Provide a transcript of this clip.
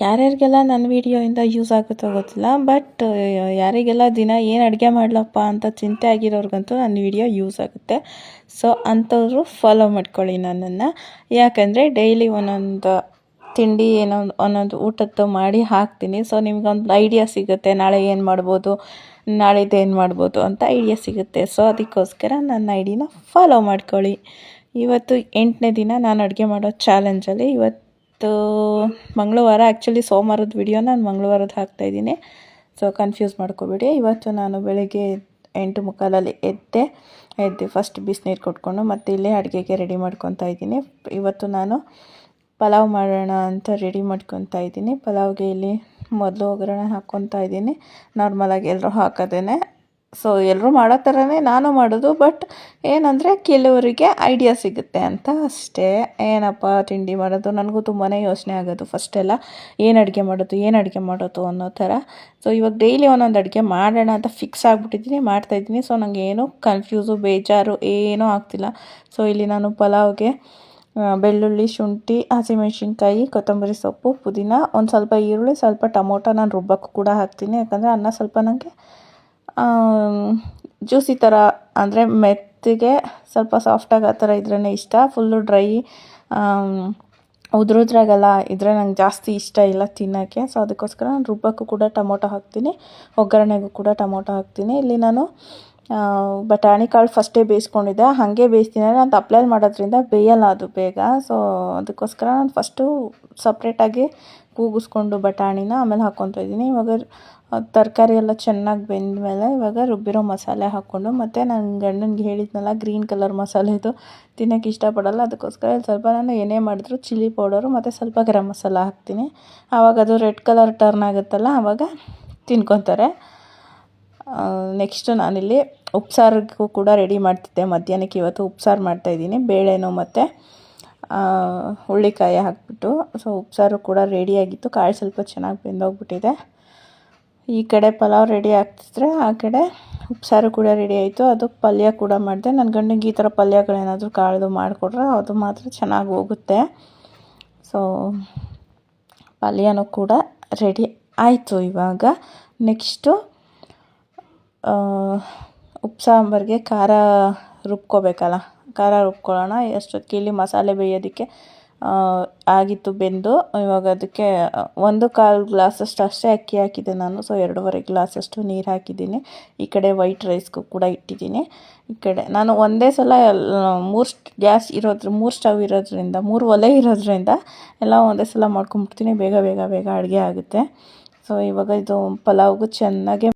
ಯಾರ್ಯಾರಿಗೆಲ್ಲ ನನ್ನ ವೀಡಿಯೋಯಿಂದ ಯೂಸ್ ಆಗುತ್ತೋ ಗೊತ್ತಿಲ್ಲ, ಬಟ್ ಯಾರಿಗೆಲ್ಲ ದಿನ ಏನು ಅಡುಗೆ ಮಾಡಲಪ್ಪ ಅಂತ ಚಿಂತೆ ಆಗಿರೋರ್ಗಂತೂ ನನ್ನ ವೀಡಿಯೋ ಯೂಸ್ ಆಗುತ್ತೆ. ಸೊ ಅಂಥವ್ರು ಫಾಲೋ ಮಾಡ್ಕೊಳ್ಳಿ ನನ್ನನ್ನು. ಯಾಕಂದರೆ ಡೈಲಿ ಒಂದೊಂದು ತಿಂಡಿ ಒಂದೊಂದು ಊಟದ್ದು ಮಾಡಿ ಹಾಕ್ತೀನಿ. ಸೊ ನಿಮ್ಗೊಂದು ಐಡಿಯಾ ಸಿಗುತ್ತೆ, ನಾಳೆ ಏನು ಮಾಡ್ಬೋದು, ನಾಳಿದ್ದು ಏನು ಮಾಡ್ಬೋದು ಅಂತ ಐಡಿಯಾ ಸಿಗುತ್ತೆ. ಸೊ ಅದಕ್ಕೋಸ್ಕರ ನನ್ನ ಐಡಿನ ಫಾಲೋ ಮಾಡ್ಕೊಳ್ಳಿ. ಇವತ್ತು 8ನೇ ದಿನ ನಾನು ಅಡುಗೆ ಮಾಡೋ ಚಾಲೆಂಜಲ್ಲಿ. ಇವತ್ತು ಮಂಗಳವಾರ, ಆ್ಯಕ್ಚುಲಿ ಸೋಮವಾರದ ವಿಡಿಯೋ ನಾನು ಮಂಗಳವಾರದ್ದು ಹಾಕ್ತಾಯಿದ್ದೀನಿ. ಸೊ ಕನ್ಫ್ಯೂಸ್ ಮಾಡ್ಕೋಬೇಡಿ. ಇವತ್ತು ನಾನು ಬೆಳಗ್ಗೆ 8:45 ಎದ್ದು ಫಸ್ಟ್ ಬಿಸಿನೀರು ಕೊಟ್ಕೊಂಡು ಮತ್ತೆ ಇಲ್ಲೇ ಅಡುಗೆಗೆ ರೆಡಿ ಮಾಡ್ಕೊತಾ ಇದ್ದೀನಿ. ಇವತ್ತು ನಾನು ಪಲಾವ್ ಮಾಡೋಣ ಅಂತ ರೆಡಿ ಮಾಡ್ಕೊತಾ ಇದ್ದೀನಿ. ಪಲಾವ್ಗೆ ಇಲ್ಲಿ ಮೊದಲು ಒಗ್ಗರಣೆ ಹಾಕ್ಕೊತಾ ಇದ್ದೀನಿ. ನಾರ್ಮಲಾಗಿ ಎಲ್ಲರೂ ಹಾಕೋದೇನೆ. ಸೊ ಎಲ್ಲರೂ ಮಾಡೋ ಥರನೇ ನಾನು ಮಾಡೋದು, ಬಟ್ ಏನಂದರೆ ಕೆಲವರಿಗೆ ಐಡಿಯಾ ಸಿಗುತ್ತೆ ಅಂತ ಅಷ್ಟೇ. ಏನಪ್ಪ ತಿಂಡಿ ಮಾಡೋದು, ನನಗೂ ತುಂಬಾ ಯೋಚನೆ ಆಗೋದು ಫಸ್ಟೆಲ್ಲ, ಏನು ಅಡುಗೆ ಮಾಡೋದು ಅನ್ನೋ ಥರ. ಸೊ ಇವಾಗ ಡೈಲಿ ಒಂದೊಂದು ಅಡುಗೆ ಮಾಡೋಣ ಅಂತ ಫಿಕ್ಸ್ ಆಗಿಬಿಟ್ಟಿದ್ದೀನಿ, ಮಾಡ್ತಾಯಿದ್ದೀನಿ. ಸೊ ನನಗೆ ಏನೂ ಕನ್ಫ್ಯೂಸು, ಬೇಜಾರು ಏನೂ ಆಗ್ತಿಲ್ಲ. ಸೊ ಇಲ್ಲಿ ನಾನು ಪಲಾವ್ಗೆ ಬೆಳ್ಳುಳ್ಳಿ, ಶುಂಠಿ, ಹಸಿಮೆಣ್ಸಿನ್ಕಾಯಿ, ಕೊತ್ತಂಬರಿ ಸೊಪ್ಪು, ಪುದೀನ, ಒಂದು ಸ್ವಲ್ಪ ಈರುಳ್ಳಿ, ಸ್ವಲ್ಪ ಟೊಮೊಟೊ ನಾನು ರುಬ್ಬಕ್ಕೆ ಕೂಡ ಹಾಕ್ತೀನಿ. ಯಾಕಂದರೆ ಅನ್ನ ಸ್ವಲ್ಪ ನನಗೆ ಜ್ಯೂಸಿ ಥರ, ಅಂದರೆ ಮೆತ್ತಗೆ ಸ್ವಲ್ಪ ಸಾಫ್ಟಾಗಿ ಆ ಥರ ಇದ್ರೇ ಇಷ್ಟ. ಫುಲ್ಲು ಡ್ರೈ ಉದುರುದ್ರಾಗಲ್ಲ ಇದ್ರೆ ನಂಗೆ ಜಾಸ್ತಿ ಇಷ್ಟ ಇಲ್ಲ ತಿನ್ನೋಕ್ಕೆ. ಸೊ ಅದಕ್ಕೋಸ್ಕರ ನಾನು ರುಬ್ಬಕ್ಕೂ ಕೂಡ ಟೊಮೊಟೊ ಹಾಕ್ತೀನಿ, ಒಗ್ಗರಣೆಗೂ ಕೂಡ ಟೊಮೊಟೊ ಹಾಕ್ತೀನಿ. ಇಲ್ಲಿ ನಾನು ಬಟಾಣಿ ಕಾಳು ಫಸ್ಟೇ ಬೇಯಿಸ್ಕೊಂಡಿದ್ದೆ, ಹಾಗೆ ಬೇಯಿಸ್ತೀನಿ. ನಾನು ತಪ್ಪಲೆಯಲ್ಲಿ ಮಾಡೋದ್ರಿಂದ ಬೇಯಲ್ಲ ಅದು ಬೇಗ. ಸೊ ಅದಕ್ಕೋಸ್ಕರ ನಾನು ಫಸ್ಟು ಸಪ್ರೇಟಾಗಿ ಕೂಗಿಸ್ಕೊಂಡು ಬಟಾಣಿನ ಆಮೇಲೆ ಹಾಕ್ಕೊತಾ ಇದ್ದೀನಿ. ಇವಾಗ ತರಕಾರಿ ಎಲ್ಲ ಚೆನ್ನಾಗಿ ಬೆಂದಮೇಲೆ ಇವಾಗ ರುಬ್ಬಿರೋ ಮಸಾಲೆ ಹಾಕ್ಕೊಂಡು, ಮತ್ತು ನನ್ನ ಗಂಡನಿಗೆ ಹೇಳಿದ್ನಲ್ಲ ಗ್ರೀನ್ ಕಲರ್ ಮಸಾಲೆದು ತಿನ್ನೋಕ್ಕೆ ಇಷ್ಟಪಡಲ್ಲ, ಅದಕ್ಕೋಸ್ಕರ ಸ್ವಲ್ಪ ನಾನು ಏನೇ ಮಾಡಿದ್ರು ಚಿಲ್ಲಿ ಪೌಡರು ಮತ್ತು ಸ್ವಲ್ಪ ಗರಂ ಮಸಾಲ ಹಾಕ್ತೀನಿ. ಆವಾಗ ಅದು ರೆಡ್ ಕಲರ್ ಟರ್ನ್ ಆಗುತ್ತಲ್ಲ, ಆವಾಗ ತಿನ್ಕೊತಾರೆ. ನೆಕ್ಸ್ಟು ನಾನಿಲ್ಲಿ ಉಪ್ಸಾರಿಗೂ ಕೂಡ ರೆಡಿ ಮಾಡ್ತಿದ್ದೆ ಮಧ್ಯಾಹ್ನಕ್ಕೆ. ಇವತ್ತು ಉಪ್ಸಾರು ಮಾಡ್ತಾಯಿದ್ದೀನಿ, ಬೇಳೆನೂ ಮತ್ತು ಹುಳ್ಳಿಕಾಯಿ ಹಾಕ್ಬಿಟ್ಟು. ಸೊ ಉಪ್ಸಾರು ಕೂಡ ರೆಡಿಯಾಗಿತ್ತು, ಕಾಳು ಸ್ವಲ್ಪ ಚೆನ್ನಾಗಿ ಬೆಂದೋಗ್ಬಿಟ್ಟಿದೆ. ಈ ಕಡೆ ಪಲಾವ್ ರೆಡಿ ಆಗ್ತಿದ್ರೆ ಆ ಕಡೆ ಉಪ್ಸಾರು ಕೂಡ ರೆಡಿ ಆಯಿತು. ಅದಕ್ಕೆ ಪಲ್ಯ ಕೂಡ ಮಾಡಿದೆ. ನನ್ನ ಗಂಡನಿಗೆ ಈ ಥರ ಪಲ್ಯಗಳೇನಾದರೂ ಕಾಳ್ದು ಮಾಡಿಕೊಟ್ರೆ ಅದು ಮಾತ್ರ ಚೆನ್ನಾಗಿ ಹೋಗುತ್ತೆ. ಸೊ ಪಲ್ಯನೂ ಕೂಡ ರೆಡಿ ಆಯಿತು. ಇವಾಗ ನೆಕ್ಸ್ಟು ಉಪ್ಸಾಂಬಾರಿಗೆ ಖಾರ ರುಬ್ಕೋಬೇಕಲ್ಲ, ಖಾರ ರುಬ್ಕೊಳ್ಳೋಣ. ಎಷ್ಟೊತ್ತಿಗೆ ಇಲ್ಲಿ ಮಸಾಲೆ ಬೇಯೋದಕ್ಕೆ ಆಗಿತ್ತು ಬೆಂದು. ಇವಾಗ ಅದಕ್ಕೆ 1/4 ಗ್ಲಾಸಷ್ಟು ಅಷ್ಟೇ ಅಕ್ಕಿ ಹಾಕಿದ್ದೆ ನಾನು. ಸೊ 2.5 ಗ್ಲಾಸಷ್ಟು ನೀರು ಹಾಕಿದ್ದೀನಿ. ಈ ಕಡೆ ವೈಟ್ ರೈಸ್ಗೂ ಕೂಡ ಇಟ್ಟಿದ್ದೀನಿ. ಈ ಕಡೆ ನಾನು ಒಂದೇ ಸಲ 3 ಸ್ಟವ್ ಇರೋದ್ರಿಂದ 3 ಒಲೆ ಇರೋದ್ರಿಂದ ಎಲ್ಲ ಒಂದೇ ಸಲ ಮಾಡ್ಕೊಂಬಿಡ್ತೀನಿ. ಬೇಗ ಅಡುಗೆ ಆಗುತ್ತೆ. ಸೊ ಇವಾಗ ಇದು ಪಲಾವ್ಗೂ ಚೆನ್ನಾಗಿ